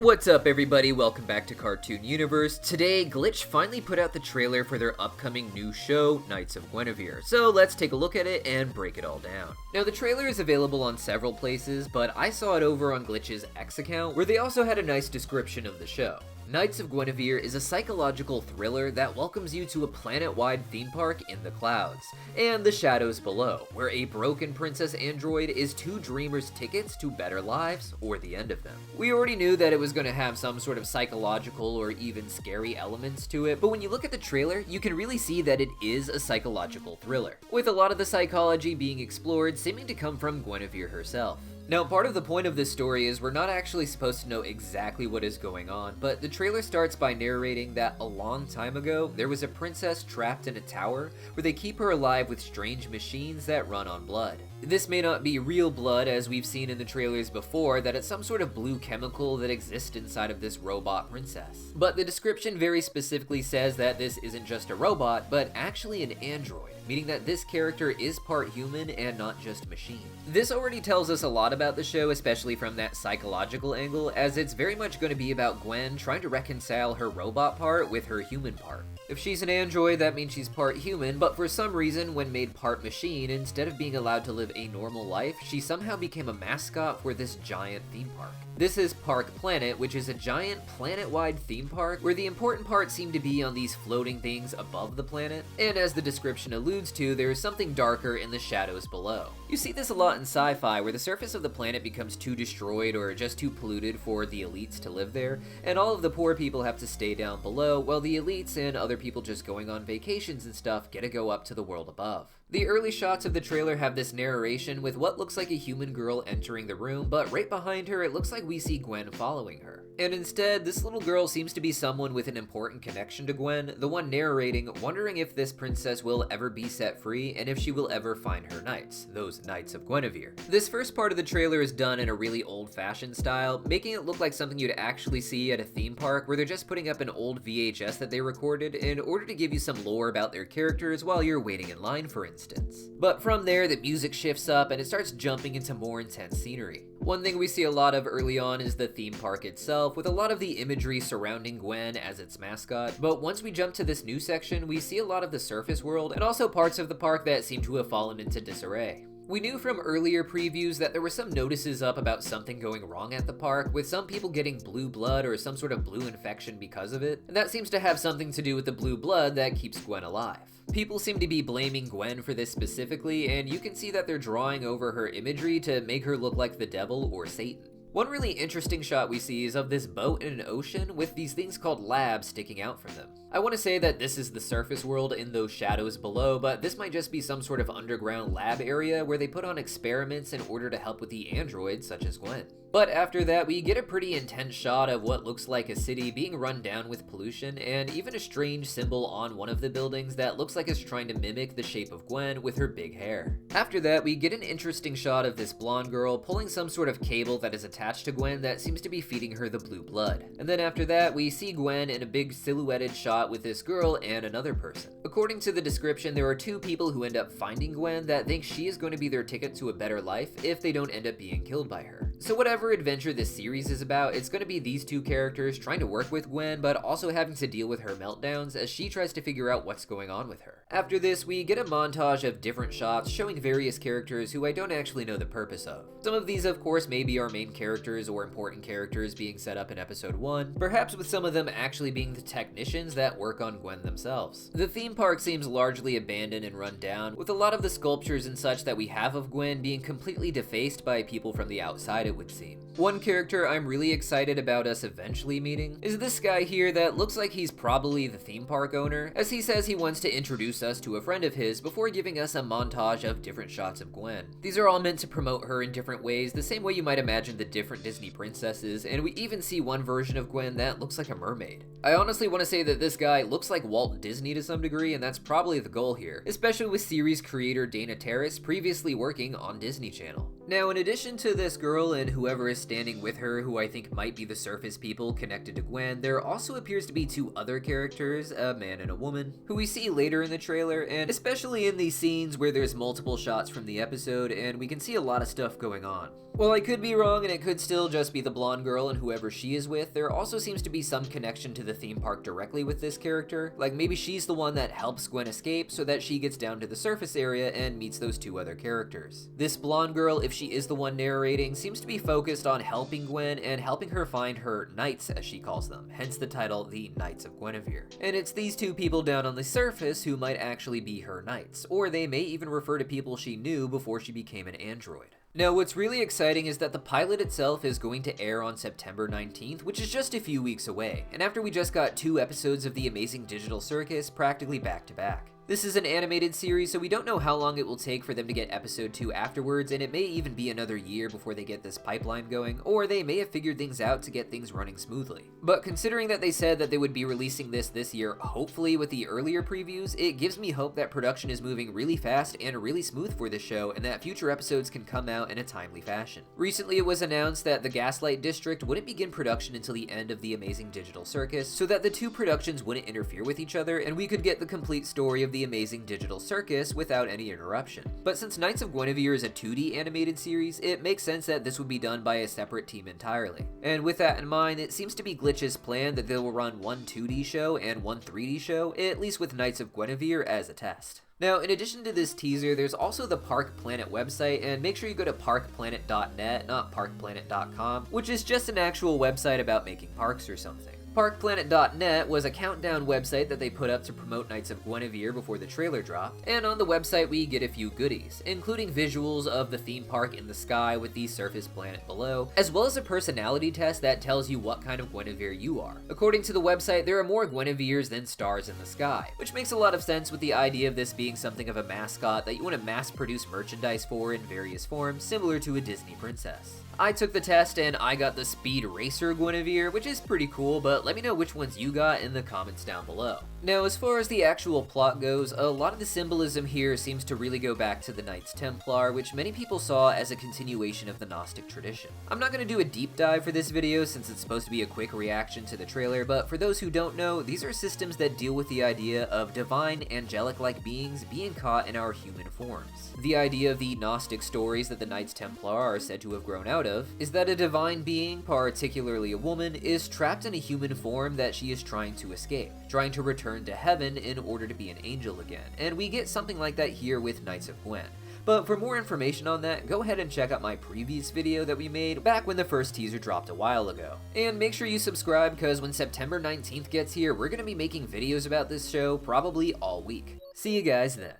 What's up everybody, welcome back to Cartoon Universe. Today, Glitch finally put out the trailer for their upcoming new show, Knights of Guinevere. So let's take a look at it and break it all down. Now the trailer is available on several places, but I saw it over on Glitch's X account, where they also had a nice description of the show. Knights of Guinevere is a psychological thriller that welcomes you to a planet-wide theme park in the clouds, and the shadows below, where a broken princess android is two dreamers' tickets to better lives, or the end of them. We already knew that it was going to have some sort of psychological or even scary elements to it, but when you look at the trailer, you can really see that it is a psychological thriller, with a lot of the psychology being explored seeming to come from Guinevere herself. Now, part of the point of this story is we're not actually supposed to know exactly what is going on, but the trailer starts by narrating that a long time ago, there was a princess trapped in a tower where they keep her alive with strange machines that run on blood. This may not be real blood, as we've seen in the trailers before, that it's some sort of blue chemical that exists inside of this robot princess. But the description very specifically says that this isn't just a robot, but actually an android, meaning that this character is part human and not just machine. This already tells us a lot about the show, especially from that psychological angle, as it's very much going to be about Gwen trying to reconcile her robot part with her human part. If she's an android, that means she's part human, but for some reason, when made part machine, instead of being allowed to live a normal life, she somehow became a mascot for this giant theme park. This is Park Planet, which is a giant planet-wide theme park where the important parts seem to be on these floating things above the planet, and as the description alludes to, there is something darker in the shadows below. You see this a lot in sci-fi, where the surface of the planet becomes too destroyed or just too polluted for the elites to live there, and all of the poor people have to stay down below, while the elites and other people just going on vacations and stuff get to go up to the world above. The early shots of the trailer have this narration with what looks like a human girl entering the room, but right behind her it looks like we see Gwen following her. And instead, this little girl seems to be someone with an important connection to Gwen, the one narrating, wondering if this princess will ever be set free and if she will ever find her knights, those Knights of Guinevere. This first part of the trailer is done in a really old-fashioned style, making it look like something you'd actually see at a theme park where they're just putting up an old VHS that they recorded in order to give you some lore about their characters while you're waiting in line, for instance. But from there, the music shifts up and it starts jumping into more intense scenery. One thing we see a lot of early on is the theme park itself, with a lot of the imagery surrounding Gwen as its mascot, but once we jump to this new section, we see a lot of the surface world and also parts of the park that seem to have fallen into disarray. We knew from earlier previews that there were some notices up about something going wrong at the park, with some people getting blue blood or some sort of blue infection because of it, and that seems to have something to do with the blue blood that keeps Gwen alive. People seem to be blaming Gwen for this specifically, and you can see that they're drawing over her imagery to make her look like the devil or Satan. One really interesting shot we see is of this boat in an ocean with these things called labs sticking out from them. I want to say that this is the surface world in those shadows below, but this might just be some sort of underground lab area where they put on experiments in order to help with the androids such as Gwen. But after that, we get a pretty intense shot of what looks like a city being run down with pollution, and even a strange symbol on one of the buildings that looks like it's trying to mimic the shape of Gwen with her big hair. After that, we get an interesting shot of this blonde girl pulling some sort of cable that is attached to Gwen that seems to be feeding her the blue blood. And then after that, we see Gwen in a big silhouetted shot with this girl and another person. According to the description, there are two people who end up finding Gwen that think she is going to be their ticket to a better life if they don't end up being killed by her. So whatever adventure this series is about, it's going to be these two characters trying to work with Gwen, but also having to deal with her meltdowns as she tries to figure out what's going on with her. After this, we get a montage of different shots showing various characters who I don't actually know the purpose of. Some of these, of course, may be our main characters or important characters being set up in episode 1, perhaps with some of them actually being the technicians that work on Gwen themselves. The theme park seems largely abandoned and run down, with a lot of the sculptures and such that we have of Gwen being completely defaced by people from the outside, it would seem. One character I'm really excited about us eventually meeting is this guy here that looks like he's probably the theme park owner, as he says he wants to introduce us to a friend of his before giving us a montage of different shots of Gwen. These are all meant to promote her in different ways, the same way you might imagine the different Disney princesses, and we even see one version of Gwen that looks like a mermaid. I honestly want to say that this guy looks like Walt Disney to some degree, and that's probably the goal here, especially with series creator Terrace previously working on Disney Channel. Now, in addition to this girl and whoever is standing with her, who I think might be the surface people connected to Gwen, there also appears to be two other characters, a man and a woman, who we see later in the trailer, and especially in these scenes where there's multiple shots from the episode and we can see a lot of stuff going on. While I could be wrong and it could still just be the blonde girl and whoever she is with, there also seems to be some connection to the theme park directly with this character. Like maybe she's the one that helps Gwen escape so that she gets down to the surface area and meets those two other characters. This blonde girl, if she is the one narrating, seems to be focused on helping Gwen and helping her find her knights, as she calls them, hence the title, The Knights of Guinevere. And it's these two people down on the surface who might actually be her knights, or they may even refer to people she knew before she became an android. Now, what's really exciting is that the pilot itself is going to air on September 19th, which is just a few weeks away, and after we just got 2 episodes of the Amazing Digital Circus practically back to back. This is an animated series, so we don't know how long it will take for them to get episode 2 afterwards, and it may even be another year before they get this pipeline going, or they may have figured things out to get things running smoothly. But considering that they said that they would be releasing this year, hopefully with the earlier previews, it gives me hope that production is moving really fast and really smooth for this show, and that future episodes can come out in a timely fashion. Recently it was announced that the Gaslight District wouldn't begin production until the end of the Amazing Digital Circus, so that the two productions wouldn't interfere with each other, and we could get the complete story of the Amazing Digital Circus without any interruption. But since Knights of Guinevere is a 2D animated series, it makes sense that this would be done by a separate team entirely. And with that in mind, it seems to be Glitch's plan that they will run one 2D show and one 3D show, at least with Knights of Guinevere as a test. Now, in addition to this teaser, there's also the Park Planet website, and make sure you go to parkplanet.net, not parkplanet.com, which is just an actual website about making parks or something. Parkplanet.net was a countdown website that they put up to promote Knights of Guinevere before the trailer dropped, and on the website we get a few goodies, including visuals of the theme park in the sky with the surface planet below, as well as a personality test that tells you what kind of Guinevere you are. According to the website, there are more Guineveres than stars in the sky, which makes a lot of sense with the idea of this being something of a mascot that you want to mass produce merchandise for in various forms, similar to a Disney princess. I took the test and I got the Speed Racer Guinevere, which is pretty cool, but let me know which ones you got in the comments down below. Now, as far as the actual plot goes, a lot of the symbolism here seems to really go back to the Knights Templar, which many people saw as a continuation of the Gnostic tradition. I'm not going to do a deep dive for this video since it's supposed to be a quick reaction to the trailer, but for those who don't know, these are systems that deal with the idea of divine, angelic-like beings being caught in our human forms. The idea of the Gnostic stories that the Knights Templar are said to have grown out of is that a divine being, particularly a woman, is trapped in a human form that she is trying to escape, trying to return to heaven in order to be an angel again, and we get something like that here with Knights of Gwen. But for more information on that, go ahead and check out my previous video that we made back when the first teaser dropped a while ago. And make sure you subscribe, because when September 19th gets here, we're going to be making videos about this show probably all week. See you guys then.